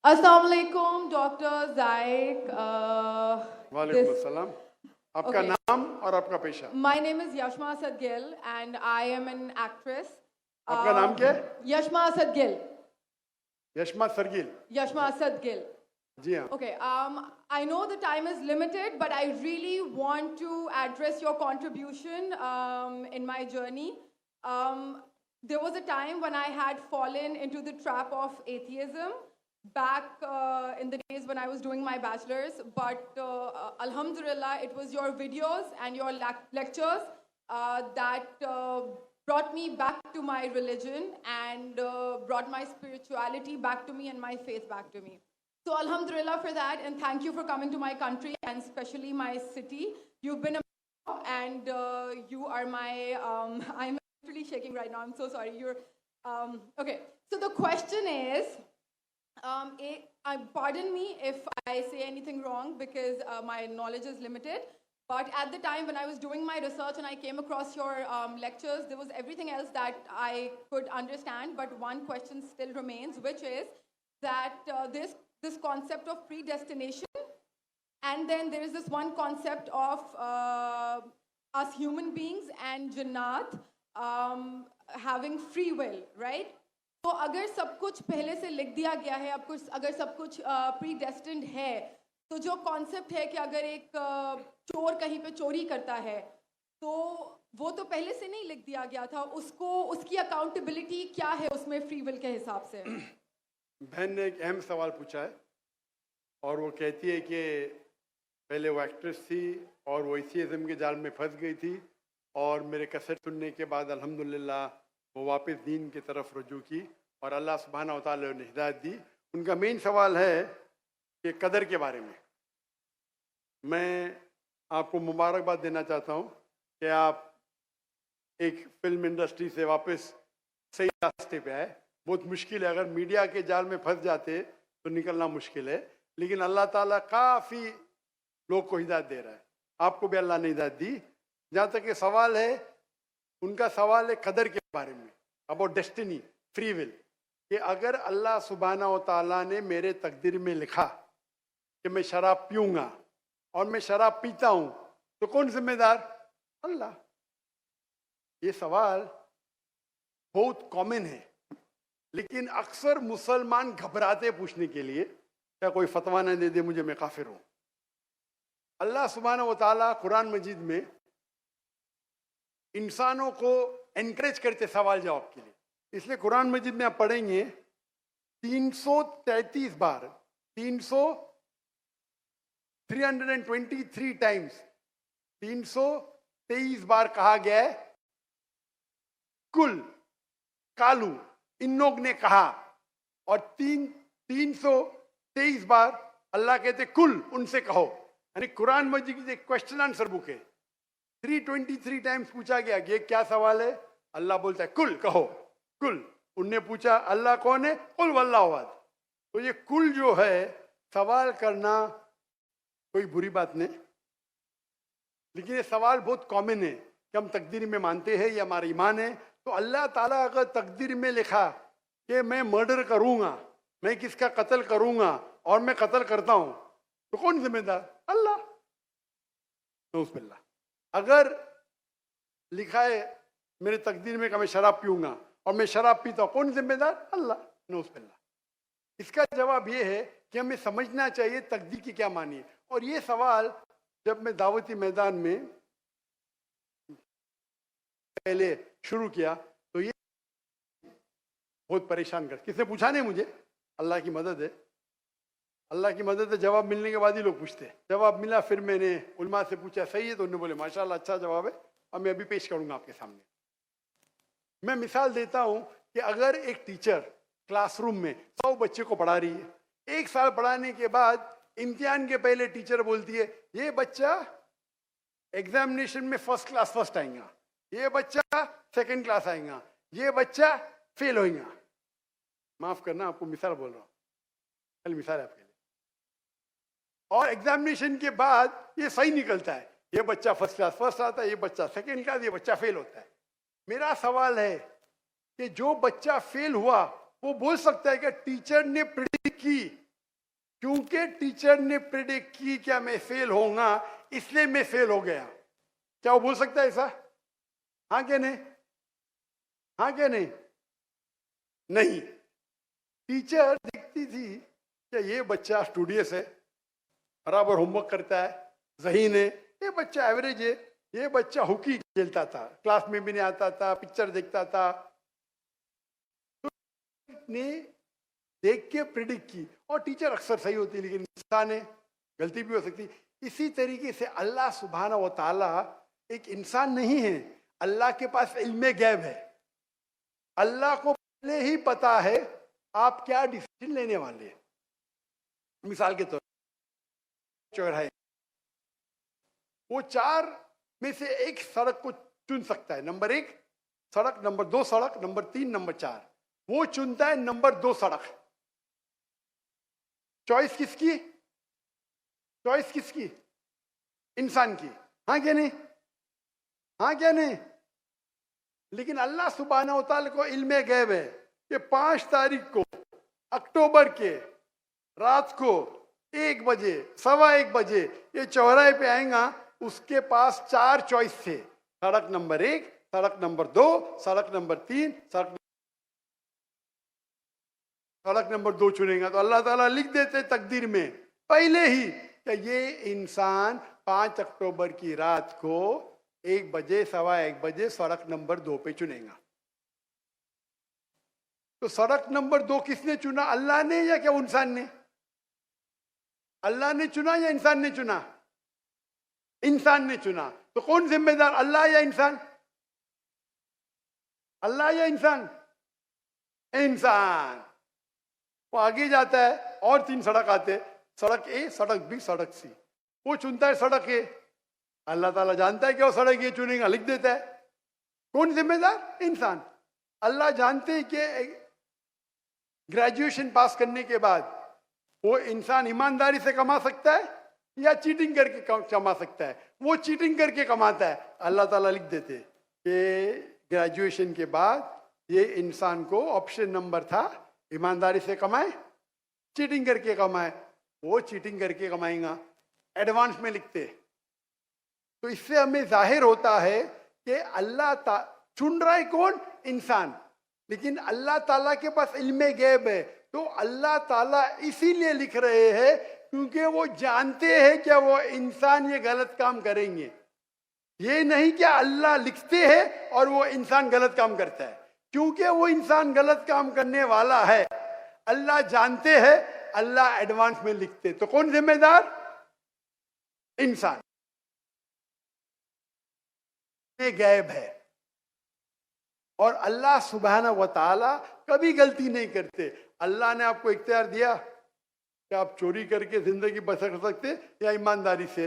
Assalamu alaikum, Dr. Zaik. वालेकुम अस्सलाम। आपका Okay. नाम और आपका पेशा? My name is Yashma Asad Gill and I am an actress. आपका नाम क्या है? Yashma Asad Gill. Yashma सरगिल। Yashma Asad Gill. जी हाँ। Okay, I know the time is limited, but I really want to address your contribution in my journey. There was a time when I had fallen into the trap of atheism back in the days when I was doing my bachelor's, but Alhamdulillah, it was your videos and your lectures that brought me back to my religion and brought my spirituality back to me and my faith back to me. So Alhamdulillah for that, and thank you for coming to my country and especially my city. You've been a and you are my, I'm actually shaking right now, I'm so sorry. You're, okay, so the question is, pardon me if I say anything wrong because my knowledge is limited, but at the time when I was doing my research and I came across your lectures, there was everything else that I could understand, but one question still remains, which is that this concept of predestination, and then there is this one concept of us human beings and Jannat having free will, right? तो अगर सब कुछ पहले से लिख दिया गया है, अब कुछ अगर सब कुछ प्रीडेस्टिन्ड है, तो जो कॉन्सेप्ट है कि अगर एक चोर कहीं पे चोरी करता है, तो वो तो पहले से नहीं लिख दिया गया था, उसको उसकी अकाउंटेबिलिटी क्या है उसमें फ्री विल के हिसाब से? बहन ने एक अहम सवाल पूछा है और वो कहती है कि पहले वो एक्ट्रेस थी और वो एथियज्म के जाल में फंस गई थी और मेरे कैसेट सुनने के बाद अल्हम्दुलिल्लाह वो वापस दीन की तरफ रुजू की और अल्लाह सुब्हानहू व तआला ने हिदायत दी। उनका मेन सवाल है कि कदर के बारे में। मैं आपको मुबारकबाद देना चाहता हूँ कि आप एक फिल्म इंडस्ट्री से वापस सही रास्ते पे आए। बहुत मुश्किल है, अगर मीडिया के जाल में फंस जाते तो निकलना मुश्किल है, लेकिन अल्लाह ताला काफ़ी लोग को हिदायत दे रहा है। आपको भी अल्लाह ने हिदायत दी। जहाँ तक ये सवाल है, उनका सवाल है कदर के बारे में, अबाउट डेस्टिनी, फ्री विल, कि अगर अल्लाह सुब्हानहू व तआला ने मेरे तकदीर में लिखा कि मैं शराब पीऊँगा और मैं शराब पीता हूँ, तो कौन जिम्मेदार? अल्लाह। ये सवाल बहुत कॉमन है, लेकिन अक्सर मुसलमान घबराते पूछने के लिए, क्या कोई फतवा न दे दे मुझे, मैं काफिर हूँ। अल्लाह सुब्हानहू व तआला कुरान मजीद में इंसानों को एनकरेज करते सवाल जवाब के लिए, इसलिए कुरान मजीद में आप पढ़ेंगे 333 बार 323 टाइम्स 323 बार कहा गया है कुल, कालू, इन लोग ने कहा, और 323 बार अल्लाह कहते कुल, उनसे कहो। यानी कुरान मजीद की एक क्वेश्चन आंसर बुक है। 323 टाइम्स पूछा गया कि ये क्या सवाल है, अल्लाह बोलता है कुल, कहो कुल। उनने पूछा अल्लाह कौन है, कुल वल्लाहु अहद। तो ये कुल जो है, सवाल करना कोई बुरी बात नहीं, लेकिन ये सवाल बहुत कॉमन है कि हम तकदीर में मानते हैं, ये हमारा ईमान है। तो अल्लाह ताला अगर तकदीर में लिखा कि मैं मर्डर करूंगा, मैं किसका कत्ल करूंगा और मैं कत्ल करता हूं, तो कौन जिम्मेदार? अल्लाह। नऊज़ुबिल्लाह। अगर लिखा है मेरे तकदीर में कि मैं शराब पीऊंगा और मैं शराब पीता हूं, कौन जिम्मेदार? अल्लाह। नऊज़ुबिल्लाह। इसका जवाब ये है कि हमें समझना चाहिए तकदीर की क्या मानी है। और ये सवाल जब मैं दावती मैदान में पहले शुरू किया तो ये बहुत परेशान कर, किसने पूछा नहीं मुझे, अल्लाह की मदद है, अल्लाह की मदद है। जवाब मिलने के बाद ही लोग पूछते हैं। जवाब मिला, फिर मैंने उलमा से पूछा सही है, तो उन्होंने बोले माशाल्लाह अच्छा जवाब है, और मैं अभी पेश करूंगा आपके सामने। मैं मिसाल देता हूं कि अगर एक टीचर क्लासरूम में 100 बच्चे को पढ़ा रही है, 1 साल पढ़ाने के बाद इम्तिहान के पहले टीचर बोलती है ये बच्चा एग्जामिनेशन में फर्स्ट क्लास फर्स्ट आएगा, ये बच्चा सेकंड क्लास आएगा, ये बच्चा फेल होएगा। माफ करना, आपको मिसाल बोल रहा हूँ, कल मिसाल है आपके लिए। और एग्जामिनेशन के बाद ये सही निकलता है, ये बच्चा फर्स्ट क्लास फर्स्ट आता है, ये बच्चा सेकंड क्लास, ये बच्चा फेल होता है। मेरा सवाल है कि जो बच्चा फेल हुआ वो बोल सकता है कि टीचर ने प्रेडिक्ट की क्योंकि टीचर ने प्रिडिक्ट की क्या मैं फेल होऊंगा, इसलिए मैं फेल हो गया। क्या वो बोल सकता है ऐसा? हाँ क्या नहीं? हाँ क्या नहीं? नहीं। टीचर देखती थी कि ये बच्चा स्टूडियस है, बराबर होमवर्क करता है, ज़हीन है, ये बच्चा एवरेज है, ये बच्चा हॉकी खेलता था, क्लास में भी नहीं आता था, पिक्चर देखता था। तो ने देख के प्रिडिक्ट की, और टीचर अक्सर सही होती है लेकिन इंसान है, गलती भी हो सकती। इसी तरीके से अल्लाह सुब्हाना व ताला एक इंसान नहीं है, अल्लाह के पास इल्मे गैब है। अल्लाह को पहले ही पता है आप क्या डिसीजन लेने वाले हैं। मिसाल के तौर पर चौराहे, वो 4 में से एक सड़क को चुन सकता है, नंबर 1 सड़क, नंबर 2 सड़क, नंबर 3, नंबर 4। वो चुनता है नंबर 2 सड़क। चॉइस किसकी? चॉइस किसकी? इंसान की। हाँ क्या नहीं? हाँ क्या नहीं? लेकिन अल्लाह सुब्हानहू व तआला को इल्मे गैब है कि 5 तारीख को अक्टूबर के रात को 1 बजे, 1:15 बजे ये चौराहे पे आएगा। उसके पास 4 चॉइस थे, सड़क नंबर 1, सड़क नंबर 2, सड़क नंबर 3, सड़क नंबर 2 चुनेगा। तो अल्लाह ताला लिख देते तकदीर में पहले ही कि ये इंसान 5 अक्टूबर की रात को 1 बजे, 1:15 बजे सड़क नंबर 2 पे चुनेगा। तो सड़क नंबर 2 किसने चुना? अल्लाह ने या क्या इंसान ने? अल्लाह ने चुना या इंसान ने चुना? इंसान ने चुना। तो कौन जिम्मेदार, अल्लाह या इंसान? अल्लाह या इंसान? इंसान। वो आगे जाता है और 3 सड़क आते, सड़क ए, सड़क बी, सड़क सी। वो चुनता है सड़क ए। अल्लाह ताला जानता है कि वो सड़क ये चुनेगा, लिख देता है। कौन जिम्मेदार? इंसान। अल्लाह जानते हैं कि ग्रेजुएशन पास करने के बाद वो इंसान ईमानदारी से कमा सकता है या चीटिंग करके कमा सकता है। वो चीटिंग करके कमाता है, अल्लाह ताला लिख देते कि ग्रेजुएशन के बाद ये इंसान को ऑप्शन नंबर था ईमानदारी से कमाए, चीटिंग करके कमाए। वो चीटिंग करके कमाएगा, एडवांस में लिखते। तो इससे हमें जाहिर होता है कि अल्लाह चुन रहा है कौन? इंसान। लेकिन अल्लाह ताला के पास इल्मे गैब है। तो अल्लाह ताला इसीलिए लिख रहे हैं क्योंकि वो जानते हैं कि वो इंसान ये गलत काम करेंगे। ये नहीं कि अल्लाह लिखते हैं और वो इंसान गलत काम करता है, क्योंकि वो इंसान गलत काम करने वाला है। अल्लाह जानते हैं, अल्लाह एडवांस में लिखते। तो कौन जिम्मेदार? इंसान। ये गैब है। और अल्लाह सुब्हाना व ताला कभी गलती नहीं करते। अल्लाह ने आपको इख्तियार दिया कि आप चोरी करके जिंदगी बसर कर सकते या ईमानदारी से।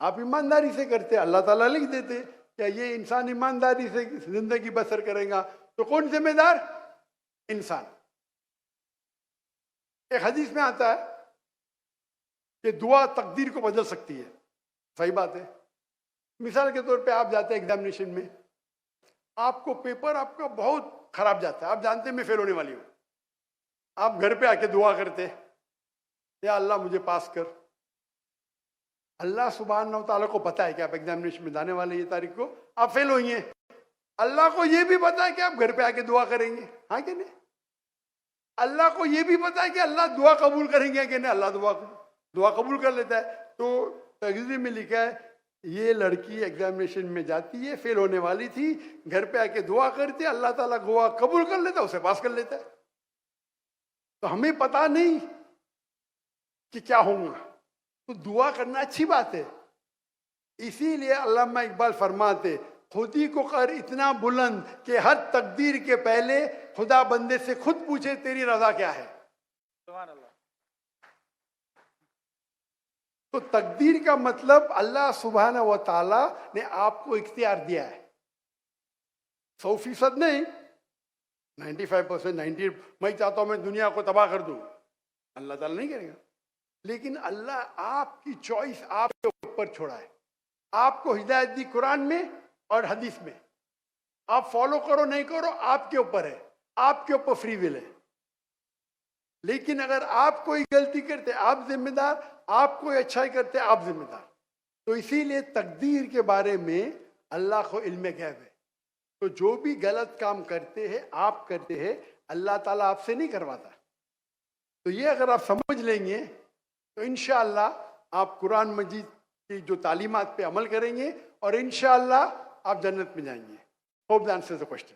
आप ईमानदारी से करते, अल्लाह ताला लिख देते क्या ये इंसान ईमानदारी से जिंदगी बसर करेगा। तो कौन जिम्मेदार? इंसान। एक हदीस में आता है कि दुआ तकदीर को बदल सकती है। सही बात है। मिसाल के तौर पे आप जाते हैं एग्जामिनेशन में, आपको पेपर आपका बहुत खराब जाता है, आप जानते हैं मैं फेल होने वाली हूं। आप घर पे आके दुआ करते, या अल्लाह मुझे पास कर। अल्लाह सुब्हानहू व तआला को पता है कि आप एग्जामिनेशन में जाने वाले ये तारीख को आप फेल होंगे। अल्लाह को ये भी पता है कि आप घर पे आके दुआ करेंगे। हाँ कि नहीं? अल्लाह को ये भी पता है कि अल्लाह दुआ कबूल करेंगे कि नहीं। अल्लाह दुआ कबूल कर लेता है। तो तकदीर में लिखा है ये लड़की एग्जामिनेशन में जाती है, फेल होने वाली थी, घर पे आके दुआ करती है, अल्लाह ताला दुआ कबूल कर लेता है, उसे पास कर लेता है। तो हमें पता नहीं कि क्या होगा, तो दुआ करना अच्छी बात है। इसीलिए अल्लामा इकबाल फरमाते, खुदी को कर इतना बुलंद कि हर तकदीर के पहले खुदा बंदे से खुद पूछे तेरी रजा क्या है। सुभान अल्लाह। तो तकदीर का मतलब अल्लाह सुब्हाना व ताला ने आपको इख्तियार दिया है। 100% नहीं, 95%, 90। मैं चाहता हूं मैं दुनिया को तबाह कर दूं, अल्लाह ताला नहीं करेगा। लेकिन अल्लाह आपकी चॉइस आपके ऊपर छोड़ा है। आपको हिदायत दी कुरान में और हदीस में, आप फॉलो करो नहीं करो आपके ऊपर है, आपके ऊपर फ्री विल है। लेकिन अगर आप कोई गलती करते आप जिम्मेदार, आप कोई अच्छाई करते आप जिम्मेदार। तो इसीलिए तकदीर के बारे में अल्लाह को इल्म गैब है। तो जो भी गलत काम करते हैं आप करते हैं, अल्लाह ताला आपसे नहीं करवाता। तो ये अगर आप समझ लेंगे तो इंशाअल्लाह आप कुरान मजीद की जो तालीमात पे अमल करेंगे और इंशाअल्लाह आप जन्नत में जाएंगे। Hope that answers the question.